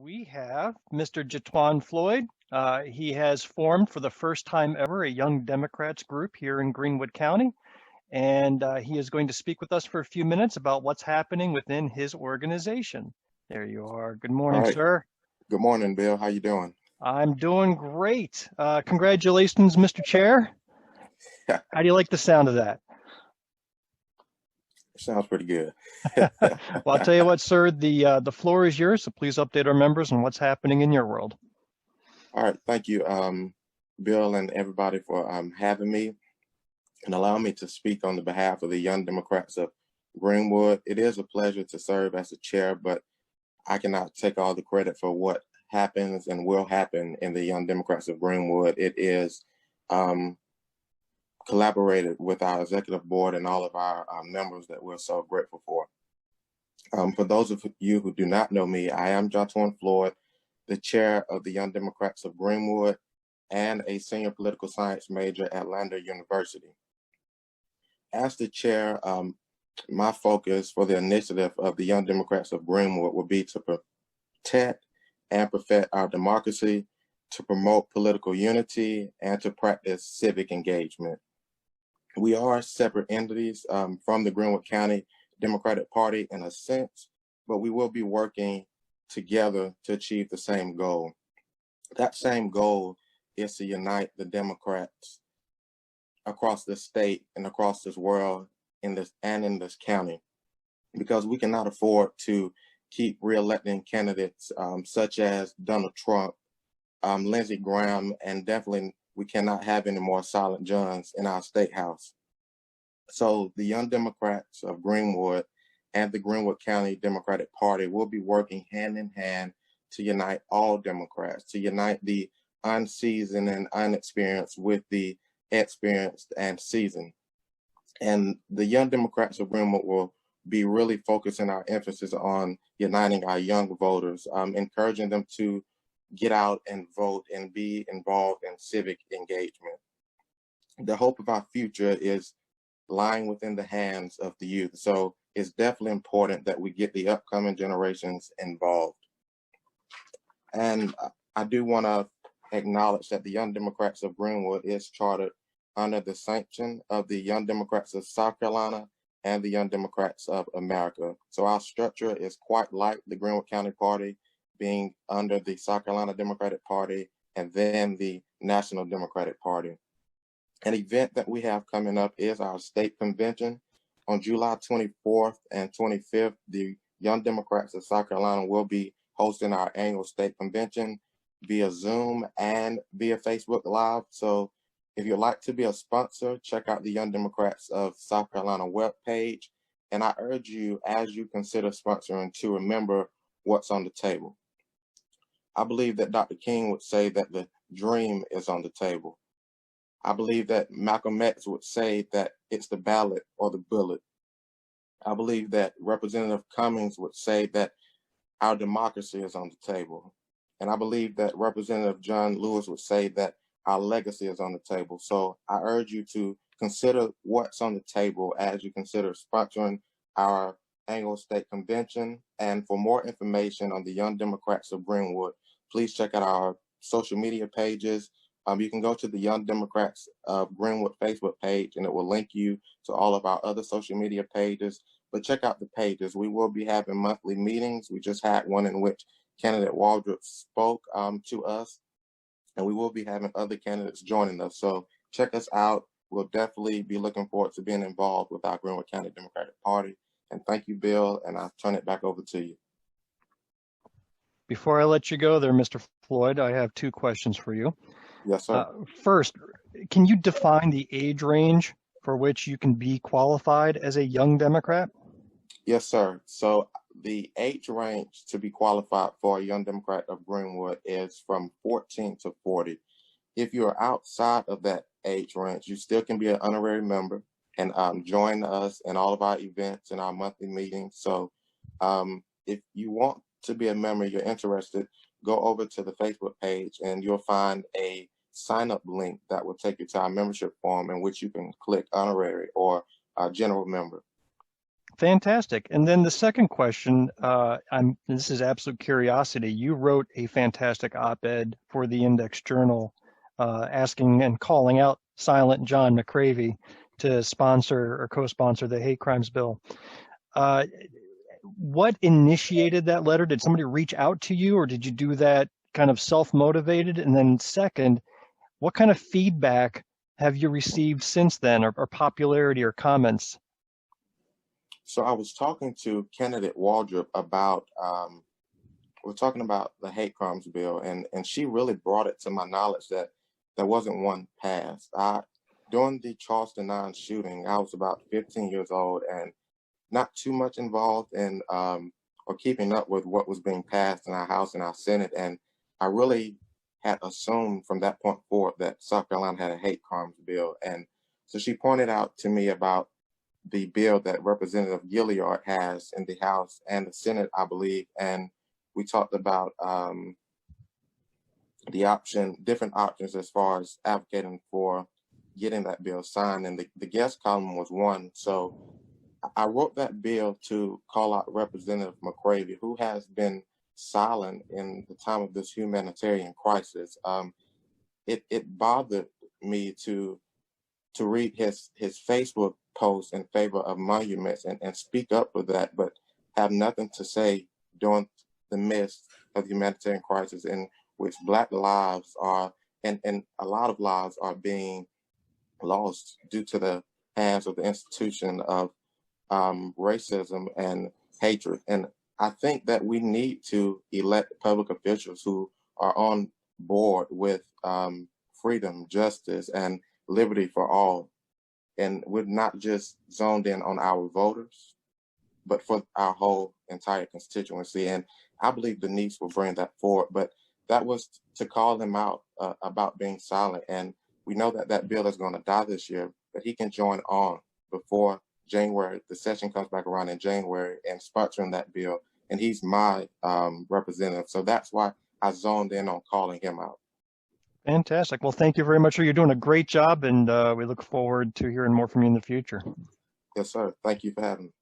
We have Mr. Jitwan Floyd. He has formed for the first time ever a Young Democrats group here in Greenwood County, and he is going to speak with us for a few minutes about what's happening within his organization. There you are. Good All morning, right. sir. Good morning, Bill. How you doing? I'm doing great. Congratulations, Mr. Chair. How do you like the sound of that? Sounds pretty good. Well, I'll tell you what, sir, the floor is yours, so please update our members on what's happening in your world. All right. Thank you, Bill, and everybody for having me and allowing me to speak on the behalf of the Young Democrats of Greenwood. It is a pleasure to serve as the chair, but I cannot take all the credit for what happens and will happen in the Young Democrats of Greenwood. It is collaborated with our executive board and all of our members that we're so grateful for. For those of you who do not know me, I am Jitwan Floyd, the chair of the Young Democrats of Greenwood and a senior political science major at Lander University. As the chair, my focus for the initiative of the Young Democrats of Greenwood will be to protect and perfect our democracy, to promote political unity, and to practice civic engagement. We are separate entities from the Greenwood County Democratic Party in a sense, but we will be working together to achieve the same goal. That same goal is to unite the Democrats across the state and across this world in this county, because we cannot afford to keep re-electing candidates such as Donald Trump, Lindsey Graham, and definitely we cannot have any more Silent Johns in our state house. So the Young Democrats of Greenwood and the Greenwood County Democratic Party will be working hand in hand to unite all Democrats, to unite the unseasoned and unexperienced with the experienced and seasoned. And the Young Democrats of Greenwood will be really focusing our emphasis on uniting our young voters, encouraging them to get out and vote and be involved in civic engagement. The hope of our future is lying within the hands of the youth. So it's definitely important that we get the upcoming generations involved. And I do want to acknowledge that the Young Democrats of Greenwood is chartered under the sanction of the Young Democrats of South Carolina and the Young Democrats of America. So our structure is quite like the Greenwood County Party, being under the South Carolina Democratic Party and then the National Democratic Party. An event that we have coming up is our state convention. On July 24th and 25th, the Young Democrats of South Carolina will be hosting our annual state convention via Zoom and via Facebook Live. So if you'd like to be a sponsor, check out the Young Democrats of South Carolina webpage. And I urge you, as you consider sponsoring, to remember what's on the table. I believe that Dr. King would say that the dream is on the table. I believe that Malcolm X would say that it's the ballot or the bullet. I believe that Representative Cummings would say that our democracy is on the table. And I believe that Representative John Lewis would say that our legacy is on the table. So I urge you to consider what's on the table as you consider sponsoring our annual state convention. And for more information on the Young Democrats of Greenwood, please check out our social media pages. You can go to the Young Democrats of Greenwood Facebook page, and it will link you to all of our other social media pages. But check out the pages. We will be having monthly meetings. We just had one in which candidate Waldrop spoke to us, and we will be having other candidates joining us. So check us out. We'll definitely be looking forward to being involved with our Greenwood County Democratic Party. And thank you, Bill, and I'll turn it back over to you. Before I let you go there, Mr. Floyd, I have two questions for you. Yes, sir. First, can you define the age range for which you can be qualified as a young Democrat? Yes, sir. So the age range to be qualified for a Young Democrat of Greenwood is from 14 to 40. If you're outside of that age range, you still can be an honorary member and join us in all of our events and our monthly meetings. So if you want to be a member, you're interested, go over to the Facebook page and you'll find a sign-up link that will take you to our membership form in which you can click honorary or general member. Fantastic. And then the second question, this is absolute curiosity. You wrote a fantastic op-ed for the Index Journal, asking and calling out Silent John McCravey to sponsor or co-sponsor the hate crimes bill. What initiated that letter? Did somebody reach out to you, or did you do that kind of self-motivated? And then second, what kind of feedback have you received since then, or popularity or comments? So I was talking to candidate Waldrop about, we're talking about the hate crimes bill, and she really brought it to my knowledge that there wasn't one passed. During the Charleston 9 shooting, I was about 15 years old and not too much involved in or keeping up with what was being passed in our House and our Senate. And I really had assumed from that point forward that South Carolina had a hate crimes bill. And so she pointed out to me about the bill that Representative Gilliard has in the House and the Senate, I believe. And we talked about different options as far as advocating for getting that bill signed. And the guest column was one. So I wrote that bill to call out Representative McCravey, who has been silent in the time of this humanitarian crisis. It bothered me to read his Facebook post in favor of monuments and speak up for that, but have nothing to say during the midst of the humanitarian crisis in which Black lives are, and a lot of lives are being lost due to the hands of the institution of racism and hatred. And I think that we need to elect public officials who are on board with freedom, justice, and liberty for all. And we're not just zoned in on our voters, but for our whole entire constituency. And I believe Denise will bring that forward. But that was to call him out about being silent. And we know that that bill is going to die this year, but he can join on before January. The session comes back around in January and sponsoring that bill. And he's my representative. So that's why I zoned in on calling him out. Fantastic. Well, thank you very much. You're doing a great job, and we look forward to hearing more from you in the future. Yes, sir. Thank you for having me.